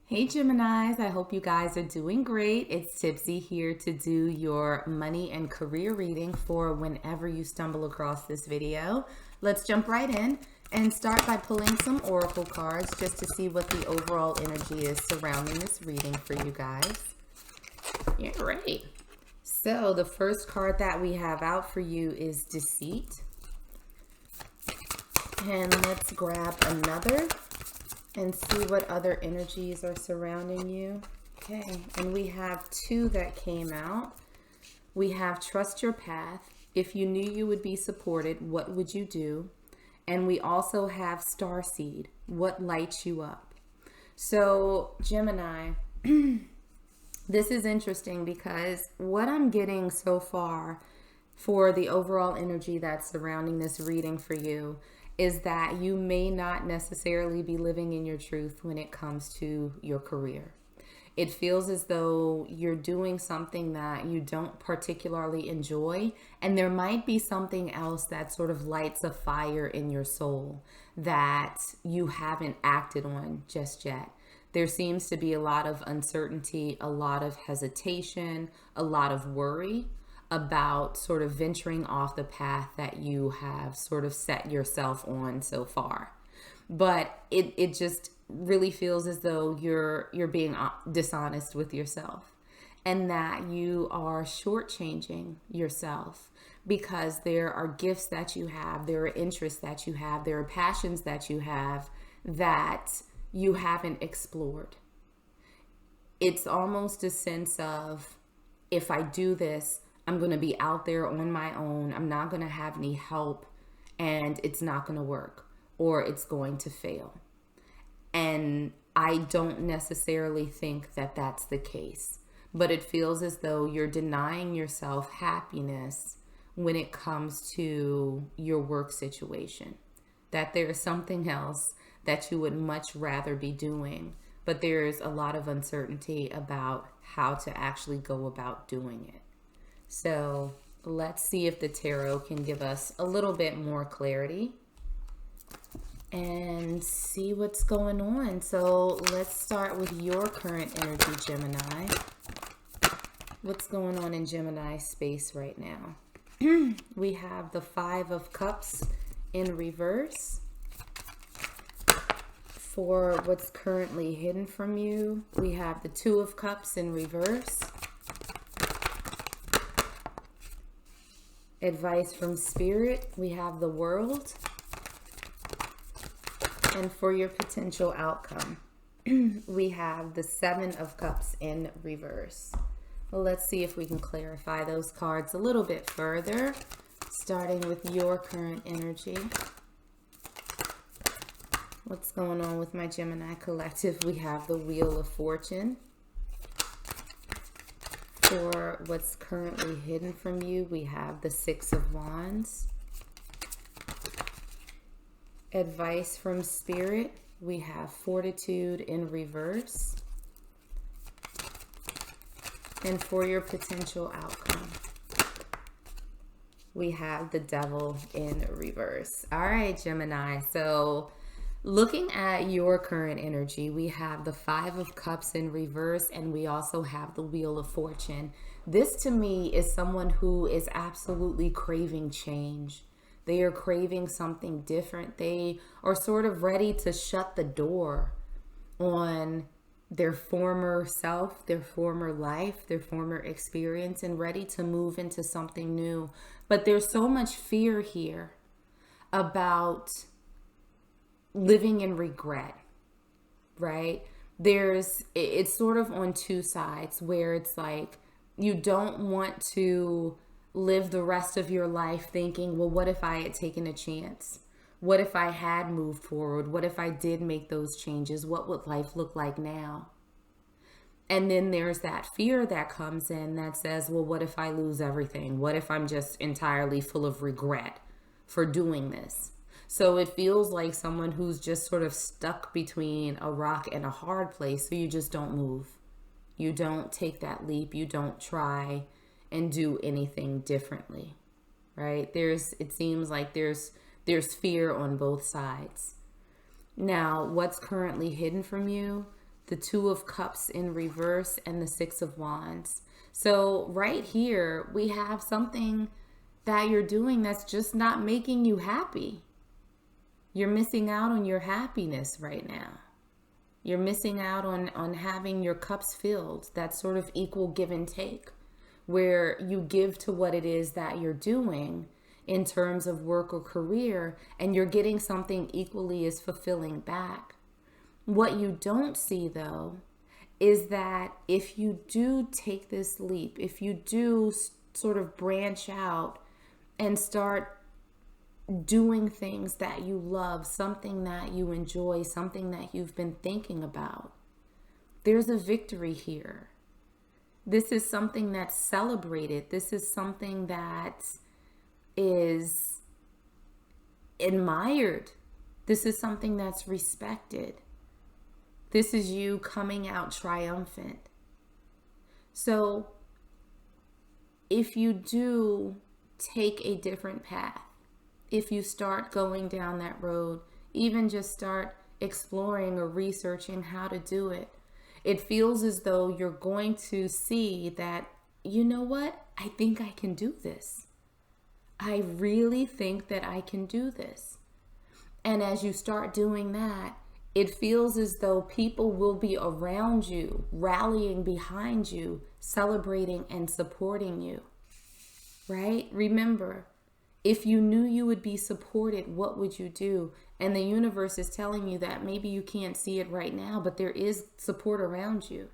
Hey Geminis, I hope you guys are doing great. It's Tipsy here to do your money and career reading for whenever you stumble across this video. Let's jump right in and start by pulling some oracle cards just to see what the overall energy is surrounding this reading for you guys. Yeah, right. So the first card that we have out for you is Deceit. And let's grab another and see what other energies are surrounding you. Okay, and we have two that came out. We have Trust Your Path. If you knew you would be supported, what would you do? And we also have Starseed. What lights you up? So, Gemini, this is interesting because what I'm getting so far for the overall energy that's surrounding this reading for you is that you may not necessarily be living in your truth when it comes to your career. It feels as though you're doing something that you don't particularly enjoy, and there might be something else that sort of lights a fire in your soul that you haven't acted on just yet. There seems to be a lot of uncertainty, a lot of hesitation, a lot of worry about sort of venturing off the path that you have sort of set yourself on so far. But it just really feels as though you're being dishonest with yourself, and that you are shortchanging yourself because there are gifts that you have, there are interests that you have, there are passions that you have that you haven't explored. It's almost a sense of, if I do this, I'm going to be out there on my own. I'm not going to have any help, and it's not going to work, or it's going to fail. And I don't necessarily think that that's the case, but it feels as though you're denying yourself happiness when it comes to your work situation, that there's something else that you would much rather be doing, but there's a lot of uncertainty about how to actually go about doing it. So let's see if the tarot can give us a little bit more clarity and see what's going on. So let's start with your current energy, Gemini. What's going on in Gemini space right now? We have the Five of Cups in reverse. For what's currently hidden from you, we have the Two of Cups in reverse. Advice from Spirit, we have the World. And for your potential outcome, we have the Seven of Cups in reverse. Well, let's see if we can clarify those cards a little bit further, starting with your current energy. What's going on with my Gemini collective? We have the Wheel of Fortune. For what's currently hidden from you, we have the Six of Wands. Advice from Spirit, we have Fortitude in reverse. And for your potential outcome, we have the Devil in reverse. All right, Gemini. So looking at your current energy, we have the Five of Cups in reverse, and we also have the Wheel of Fortune. This to me is someone who is absolutely craving change. They are craving something different. They are sort of ready to shut the door on their former self, their former life, their former experience, and ready to move into something new. But there's so much fear here about living in regret, right? It's sort of on two sides, where it's like you don't want to live the rest of your life thinking, well, what if I had taken a chance? What if I had moved forward? What if I did make those changes? What would life look like now? And then there's that fear that comes in that says, well, what if I lose everything? What if I'm just entirely full of regret for doing this? So it feels like someone who's just sort of stuck between a rock and a hard place. So you just don't move. You don't take that leap. You don't try and do anything differently, right? It seems like there's fear on both sides. Now, what's currently hidden from you? the Two of Cups in reverse, and the Six of Wands. So right here, we have something that you're doing that's just not making you happy. You're missing out on your happiness right now. You're missing out on having your cups filled. That sort of equal give and take, where you give to what it is that you're doing in terms of work or career, and you're getting something equally as fulfilling back. What you don't see, though, is that if you do take this leap, if you do sort of branch out and start doing things that you love, something that you enjoy, something that you've been thinking about, there's a victory here. This is something that's celebrated. This is something that is admired. This is something that's respected. This is you coming out triumphant. So if you do take a different path, if you start going down that road, even just start exploring or researching how to do it, it feels as though you're going to see that, you know what? I think I can do this. I really think that I can do this. And as you start doing that, it feels as though people will be around you, rallying behind you, celebrating and supporting you, right? Remember, if you knew you would be supported, what would you do? And the universe is telling you that maybe you can't see it right now, but there is support around you.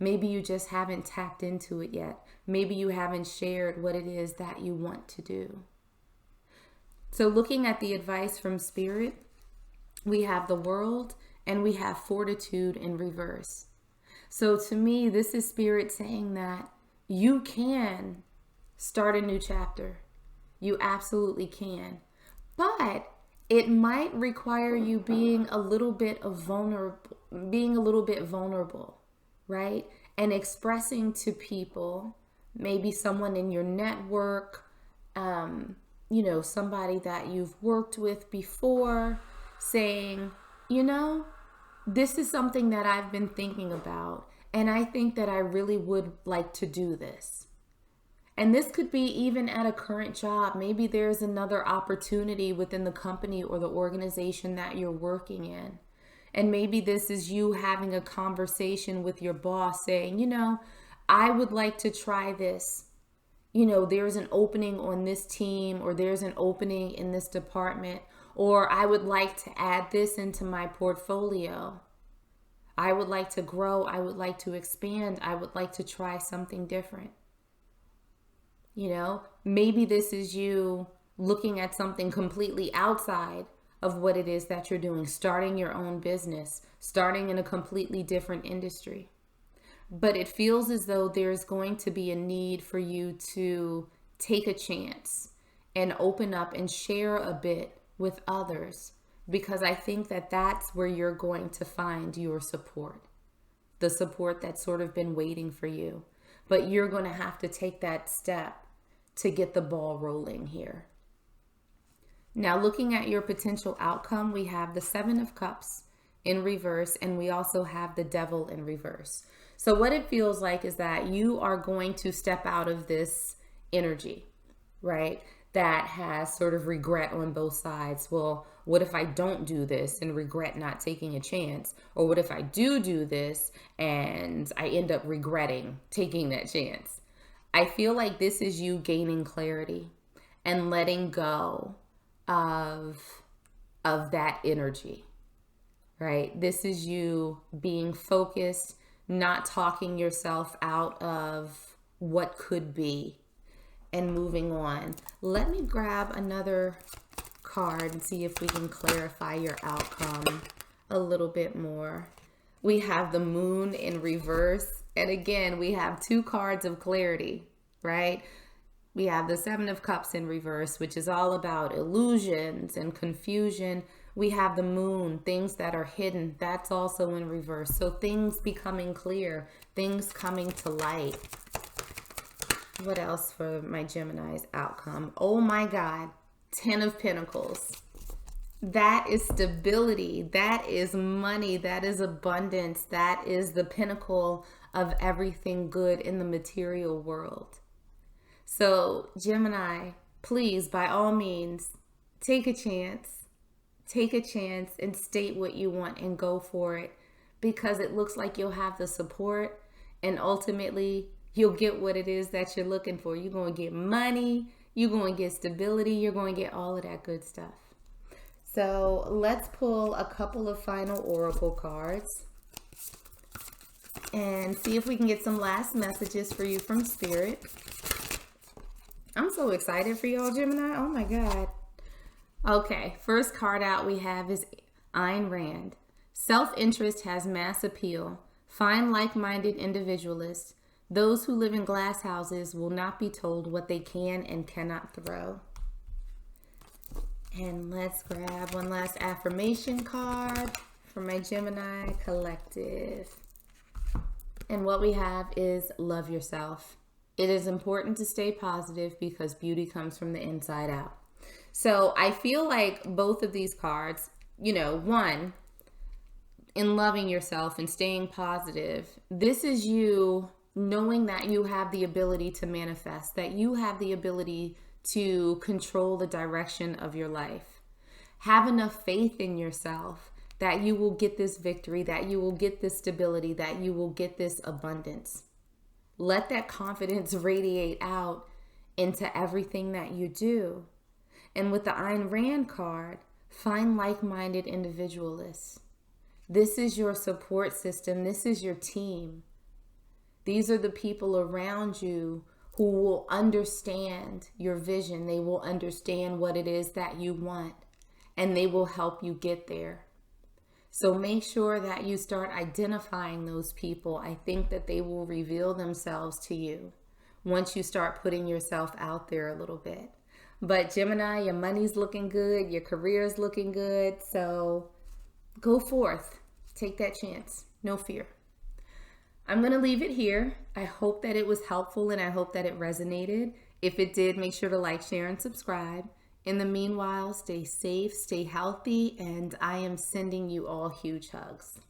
Maybe you just haven't tapped into it yet. Maybe you haven't shared what it is that you want to do. So looking at the advice from Spirit, we have the World and we have Fortitude in reverse. So to me, this is Spirit saying that you can start a new chapter. You absolutely can. But it might require you being a little bit vulnerable, right? And expressing to people, maybe someone in your network, somebody that you've worked with before, saying, this is something that I've been thinking about, and I think that I really would like to do this. And this could be even at a current job. Maybe there's another opportunity within the company or the organization that you're working in. And maybe this is you having a conversation with your boss saying, I would like to try this. There's an opening on this team, or there's an opening in this department, or I would like to add this into my portfolio. I would like to grow. I would like to expand. I would like to try something different. Maybe this is you looking at something completely outside of what it is that you're doing, starting your own business, starting in a completely different industry. But it feels as though there's going to be a need for you to take a chance and open up and share a bit with others, because I think that that's where you're going to find your support, the support that's sort of been waiting for you. But you're going to have to take that step to get the ball rolling here. Now, looking at your potential outcome, we have the Seven of Cups in reverse, and we also have the Devil in reverse. So what it feels like is that you are going to step out of this energy, right? That has sort of regret on both sides. Well, what if I don't do this and regret not taking a chance? Or what if I do this and I end up regretting taking that chance? I feel like this is you gaining clarity and letting go of that energy, right? This is you being focused, not talking yourself out of what could be, and moving on. Let me grab another card and see if we can clarify your outcome a little bit more. We have the Moon in reverse. And again, we have two cards of clarity, right? We have the Seven of Cups in reverse, which is all about illusions and confusion. We have the Moon, things that are hidden. That's also in reverse. So things becoming clear, things coming to light. What else for my Gemini's outcome? Oh my God. 10 of Pentacles. That is stability. That is money. That is abundance. That is the pinnacle of everything good in the material world. So, Gemini, please, by all means, take a chance. Take a chance and state what you want and go for it, because it looks like you'll have the support, and ultimately you'll get what it is that you're looking for. You're going to get money. You're going to get stability. You're going to get all of that good stuff. So let's pull a couple of final oracle cards and see if we can get some last messages for you from Spirit. I'm so excited for y'all, Gemini. Oh my God. Okay, first card out we have is Ayn Rand. Self-interest has mass appeal. Find like-minded individualists. Those who live in glass houses will not be told what they can and cannot throw. And let's grab one last affirmation card for my Gemini collective. And what we have is love yourself. It is important to stay positive because beauty comes from the inside out. So I feel like both of these cards, one, in loving yourself and staying positive, this is you knowing that you have the ability to manifest, that you have the ability to control the direction of your life. Have enough faith in yourself that you will get this victory, that you will get this stability, that you will get this abundance. Let that confidence radiate out into everything that you do. And with the Ayn Rand card, find like-minded individualists. This is your support system. This is your team. These are the people around you who will understand your vision. They will understand what it is that you want, and they will help you get there. So make sure that you start identifying those people. I think that they will reveal themselves to you once you start putting yourself out there a little bit. But Gemini, your money's looking good. Your career's looking good. So go forth. Take that chance. No fear. I'm going to leave it here. I hope that it was helpful and I hope that it resonated. If it did, make sure to like, share, and subscribe. In the meanwhile, stay safe, stay healthy, and I am sending you all huge hugs.